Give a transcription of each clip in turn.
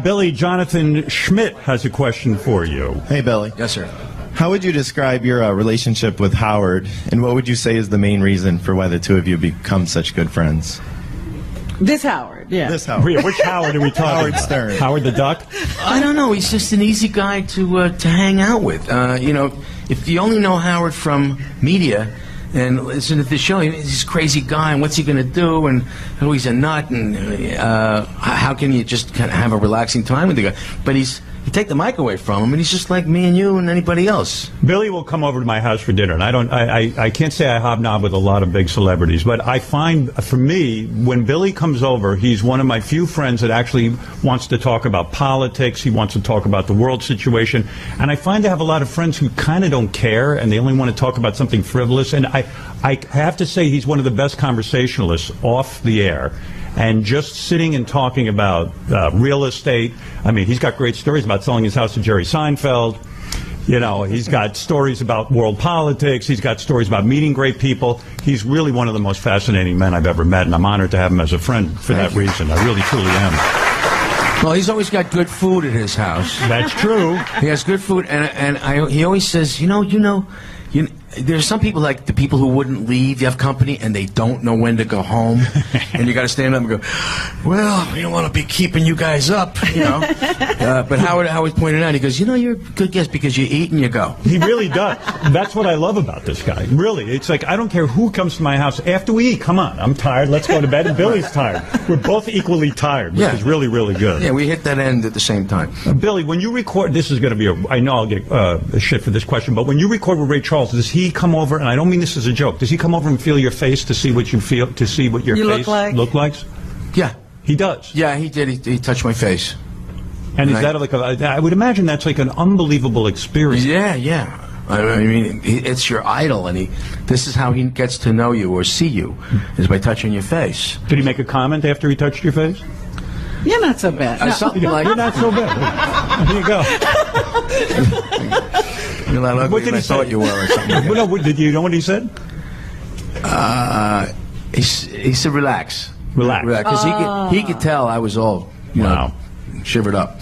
Billy, Jonathan Schmidt has a question for you. Hey, Billy. Yes, sir. How would you describe your relationship with Howard, and what would you say is the main reason for why the two of you become such good friends? This Howard, yeah. This Howard. Which Howard are we talking Howard about? Stern. Howard the Duck? I don't know. He's just an easy guy to hang out with. You know, if you only know Howard from media and listen to the show, he's this crazy guy, and what's he going to do? And oh, he's a nut, and how can you just kind of have a relaxing time with the guy? But you take the mic away from him, and he's just like me and you and anybody else. Billy will come over to my house for dinner, and I can't say I hobnob with a lot of big celebrities, but I find, for me, when Billy comes over, he's one of my few friends that actually wants to talk about politics. He wants to talk about the world situation, and I find I have a lot of friends who kind of don't care, and they only want to talk about something frivolous, and I have to say he's one of the best conversationalists off the air. And just sitting and talking about real estate. I mean, he's got great stories about selling his house to Jerry Seinfeld. You know, he's got stories about world politics. He's got stories about meeting great people. He's really one of the most fascinating men I've ever met, and I'm honored to have him as a friend for that reason. I really, truly am. Well, he's always got good food at his house. That's true. He has good food, and he always says, you know, there's some people, like the people who wouldn't leave. You have company and they don't know when to go home, and you got to stand up and go, well, we don't want to be keeping you guys up, you know. But Howard pointed out, he goes, you know, you're a good guest because you eat and you go. He really does. That's what I love about this guy. Really, it's like I don't care who comes to my house after we eat. Come on, I'm tired. Let's go to bed. And Billy's tired. We're both equally tired, which is really, really good. Yeah, we hit that end at the same time. Billy, when you record, this is going to be I know I'll get shit for this question, but when you record with Ray Charles, does he come over, and I don't mean this as a joke, does he come over and feel your face to see what you feel, to see what your face look like? Yeah. He does? Yeah, he did. He touched my face. And is that like I would imagine that's like an unbelievable experience. Yeah, yeah. I mean, it's your idol, and this is how he gets to know you or see you, is by touching your face. Did he make a comment after he touched your face? You're not so bad. Something like, you're not so bad. Here you go. You're not ugly than I thought you were, or something. Well, no, did you know what he said? He said, relax. Relax. Because he could tell I was all, you know, shivered up.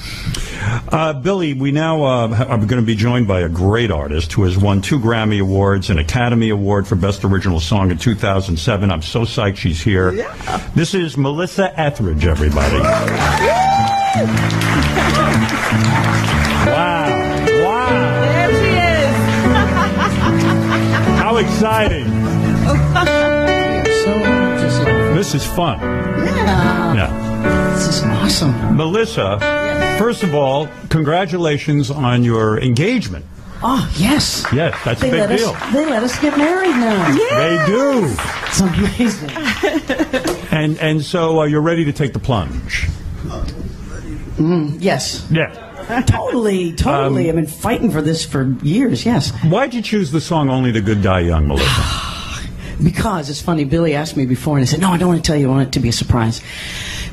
Billy, we now are going to be joined by a great artist who has won 2 Grammy Awards, an Academy Award for Best Original Song in 2007. I'm so psyched she's here. Yeah. This is Melissa Etheridge, everybody. Wow. There she is. How exciting. This is fun. Yeah. This is awesome. Melissa, first of all, congratulations on your engagement. Oh, yes. Yes, that's a big deal. They let us get married now. They do. It's amazing. And so you're ready to take the plunge. Yes. Yeah. Totally. I've been fighting for this for years, yes. Why'd you choose the song Only the Good Die Young, Melissa? Because, it's funny, Billy asked me before, and I said, no, I don't want to tell you, I want it to be a surprise.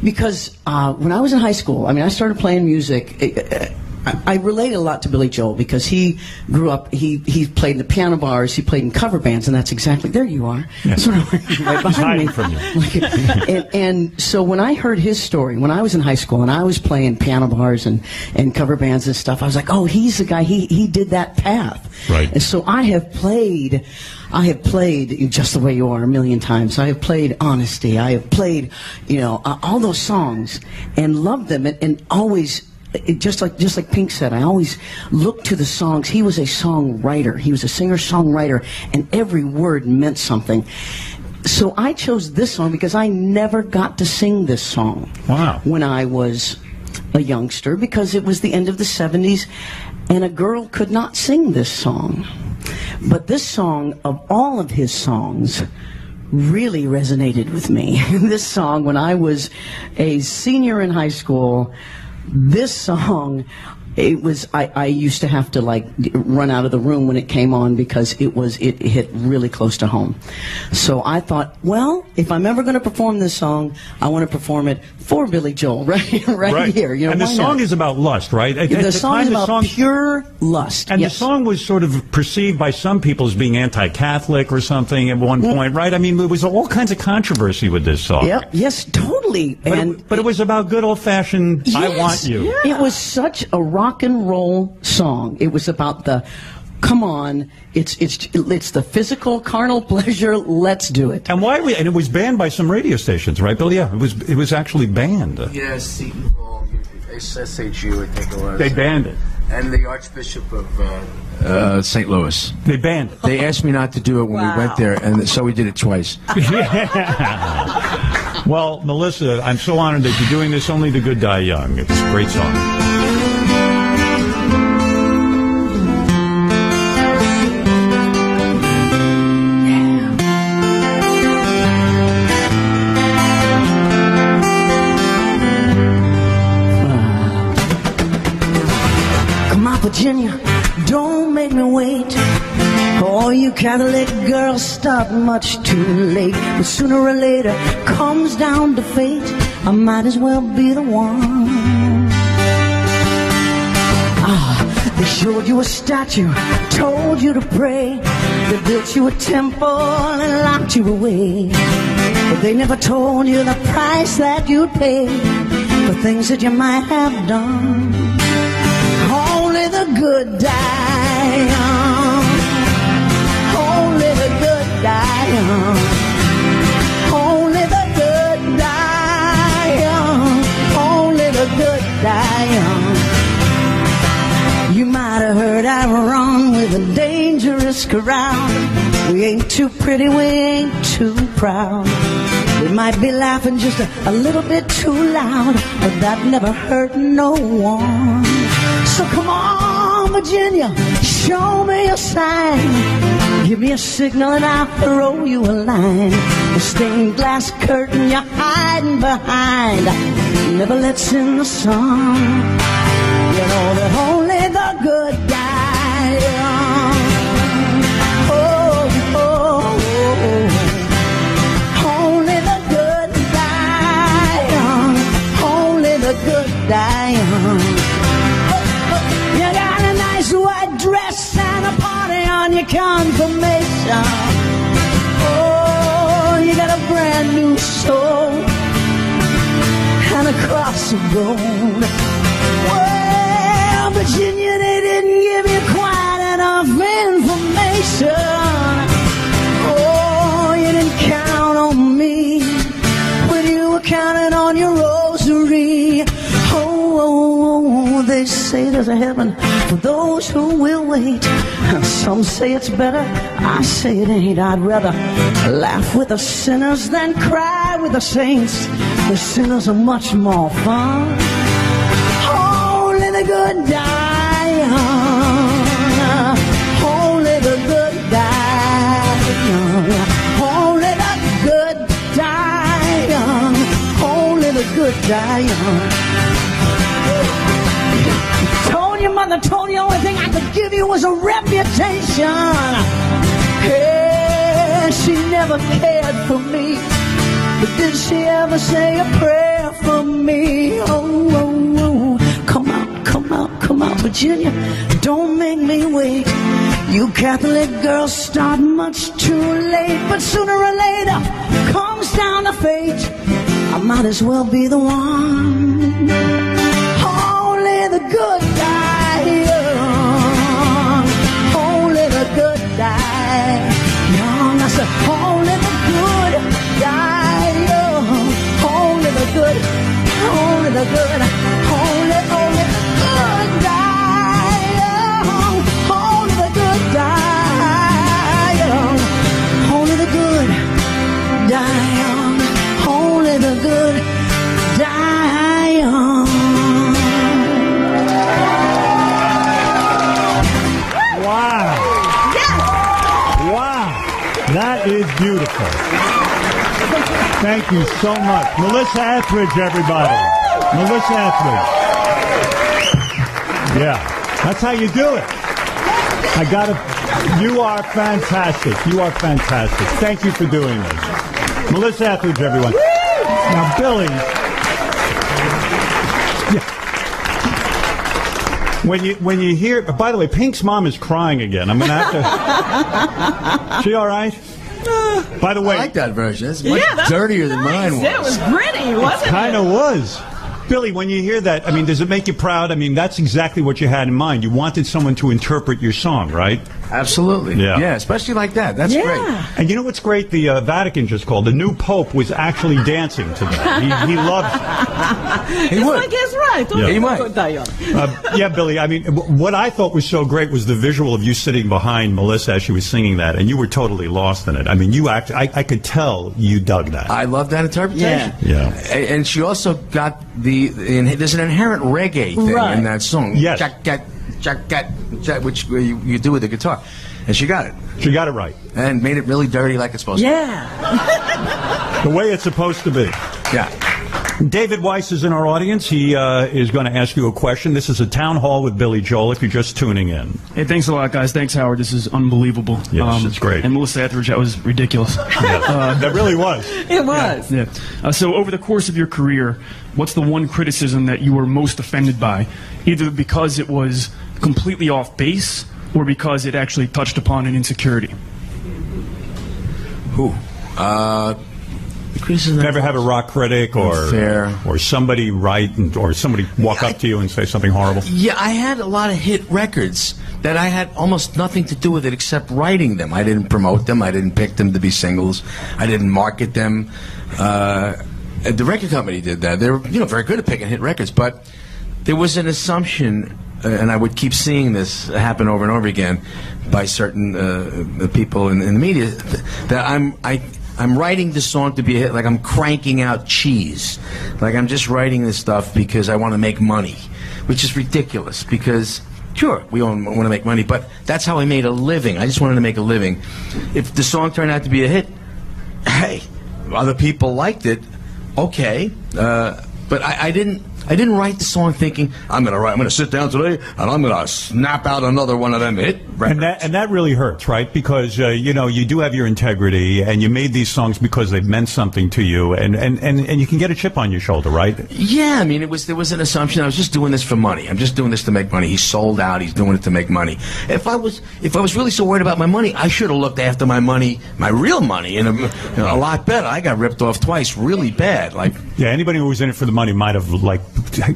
Because when I was in high school, I mean, I started playing music. I relate a lot to Billy Joel because he grew up, he played in the piano bars, he played in cover bands, and that's exactly, there you are, sort of right behind me. From you. And so when I heard his story, when I was in high school and I was playing piano bars and cover bands and stuff, I was like, oh, he's the guy, he did that path. Right. And so I have played Just the Way You Are a million times. I have played Honesty. I have played, all those songs and loved them and always, just like Pink said, I always looked to the songs. He was a songwriter. He was a singer-songwriter, and every word meant something. So I chose this song because I never got to sing this song when I was a youngster, because it was the end of the 70s, and a girl could not sing this song. But this song, of all of his songs, really resonated with me. This song, when I was a senior in high school, this song, I used to have to run out of the room when it came on because it hit really close to home. So I thought, well, if I'm ever going to perform this song, I want to perform it for Billy Joel, right here. You know, and the why song not? is about lust, right? At The the song time, is the about song, pure lust. and yes. the song was sort of perceived by some people as being anti-Catholic or something at one point, right? I mean, there was all kinds of controversy with this song. Yep. Yes, totally. But it was about good old-fashioned "I Yes. Want You." It was such a rock and roll song. It was about the, come on, it's the physical carnal pleasure. Let's do it. And and it was banned by some radio stations, right, Bill? Yeah, it was actually banned. Yes, Seton Hall, SSHU, I think it was. They banned it. And the Archbishop of St. Louis. They banned it. They asked me not to do it when we went there, and so we did it twice. Well, Melissa, I'm so honored that you're doing this. Only the Good Die Young. It's a great song. Virginia, don't make me wait. Oh, you Catholic girls start much too late. But sooner or later, comes down to fate. I might as well be the one. They showed you a statue, told you to pray. They built you a temple and locked you away. But they never told you the price that you'd pay for things that you might have done. Only the good die young. Only the good die young. Only the good die young. Only the good die young. You might have heard I run with a dangerous crowd. We ain't too pretty, we ain't too proud. We might be laughing just a little bit too loud, but that never hurt no one. So come on, Virginia, show me a sign. Give me a signal and I'll throw you a line. The stained glass curtain you're hiding behind never lets in the sun. You know that only the good die young. Oh, oh, oh. Only the good die young. Only the good die young. You got a nice white dress and a party on your confirmation. Oh, you got a brand new soul and a cross of gold. Well, Virginia, they didn't give you quite enough information. Oh, you didn't count on me when you were counting on your rosary. Oh, they say there's a heaven for those who will wait. Some say it's better, I say it ain't. I'd rather laugh with the sinners than cry with the saints. The sinners are much more fun. Only the good die young. Only the good die young. Only the good die young. Only the good die young. Told your mother, told you the only thing I could give you was a reputation. Hey, she never cared for me, but did she ever say a prayer for me? Oh, oh, oh. Come out, come out, come out, Virginia, don't make me wait. You Catholic girls start much too late, but sooner or later comes down to fate. I might as well be the one. Only the good die young. Only the good die young. I said, only the good die young. Only the good, only the good, only the good die young. Only the good die young. Only the good die young. Only the good die young. Wow. Wow. That is beautiful. Thank you so much. Melissa Etheridge, everybody. Melissa Etheridge. Yeah. That's how you do it. You are fantastic. You are fantastic. Thank you for doing this. Melissa Etheridge, everyone. Now, Billy, When you hear, by the way, Pink's mom is crying again. I'm gonna have to. She all right? By the way, I like that version. It's much that's dirtier than mine was. It was gritty, wasn't it? kind of was. Billy, when you hear that, I mean, does it make you proud? I mean, that's exactly what you had in mind. You wanted someone to interpret your song, right? Absolutely. Yeah. Especially like that. That's great. And you know what's great? The Vatican just called. The new Pope was actually dancing to that. He loves it. He would. Like it's right. Yeah. He might. Yeah, Billy, I mean, what I thought was so great was the visual of you sitting behind Melissa as she was singing that, and you were totally lost in it. I mean, I could tell you dug that. I love that interpretation. Yeah. And she also got there's an inherent reggae thing in that song. Yes. Which you do with the guitar. And she got it. She got it right. And made it really dirty like it's supposed to. Yeah. The way it's supposed to be. Yeah. David Weiss is in our audience. He is going to ask you a question. This is a town hall with Billy Joel if you're just tuning in. Hey, thanks a lot, guys. Thanks, Howard. This is unbelievable. Yes, it's great. And Melissa Etheridge, that was ridiculous. That really was. It was. Yeah. So over the course of your career, what's the one criticism that you were most offended by, either because it was completely off base or because it actually touched upon an insecurity? Never have a rock critic or somebody write or somebody walk up to you and say something horrible? Yeah, I had a lot of hit records that I had almost nothing to do with it except writing them. I didn't promote them. I didn't pick them to be singles. I didn't market them. The record company did that. They were, very good at picking hit records, but there was an assumption, and I would keep seeing this happen over and over again by certain people in the media, that I'm writing this song to be a hit, like I'm cranking out cheese. Like I'm just writing this stuff because I want to make money, which is ridiculous because, sure, we all want to make money, but that's how I made a living. I just wanted to make a living. If the song turned out to be a hit, hey, other people liked it, okay. But I didn't write the song thinking I'm gonna sit down today and I'm gonna snap out another one of them hit records. And that really hurts, right? Because you do have your integrity, and you made these songs because they've meant something to you, and you can get a chip on your shoulder, right? Yeah, I mean, there was an assumption I was just doing this for money. I'm just doing this to make money. He's sold out. He's doing it to make money. If I was really so worried about my money, I should have looked after my money, my real money, and a lot better. I got ripped off twice, really bad. Yeah, anybody who was in it for the money might have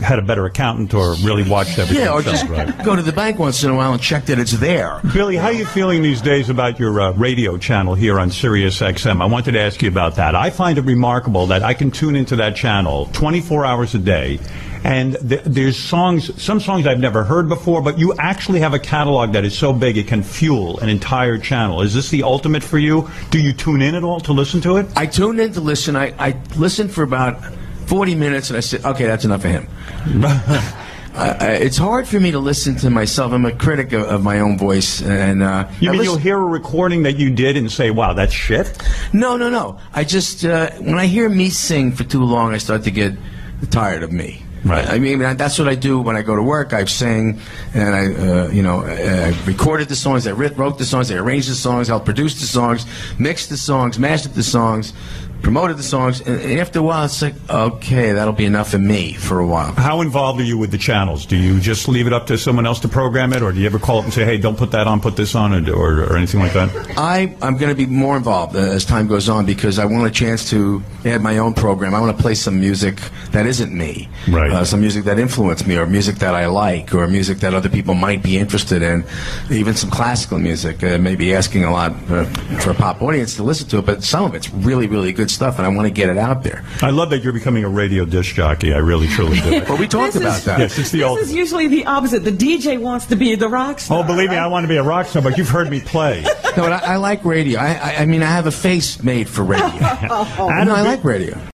had a better accountant or really watched everything. Yeah, or just go to the bank once in a while and check that it's there. Billy, how are you feeling these days about your radio channel here on Sirius XM? I wanted to ask you about that. I find it remarkable that I can tune into that channel 24 hours a day, and there's some songs I've never heard before, but you actually have a catalog that is so big it can fuel an entire channel. Is this the ultimate for you? Do you tune in at all to listen to it? I tuned in to listen. I listened for about 40 minutes, and I said, okay, that's enough of him. It's hard for me to listen to myself. I'm a critic of my own voice. And you'll hear a recording that you did and say, wow, that's shit? No. I just, when I hear me sing for too long, I start to get tired of me. Right. I mean, that's what I do when I go to work. I sing, and I recorded the songs, I wrote the songs, I arranged the songs, helped produce the songs, mixed the songs, mastered the songs, promoted the songs, and after a while it's like, okay, that'll be enough of me for a while. How involved are you with the channels? Do you just leave it up to someone else to program it, or do you ever call up and say, hey, don't put that on, put this on, or anything like that? I'm going to be more involved as time goes on because I want a chance to add my own program. I want to play some music that isn't me. Right. Some music that influenced me, or music that I like, or music that other people might be interested in, even some classical music. Maybe asking a lot for a pop audience to listen to it, but some of it's really, really good stuff, and I want to get it out there. I love that you're becoming a radio disc jockey. I really, truly do. Well, we talked about that. Yes, it's the This is usually the opposite. The DJ wants to be the rock star. Oh, believe me, I want to be a rock star, but you've heard me play. No, but I like radio. I mean, I have a face made for radio. I like radio.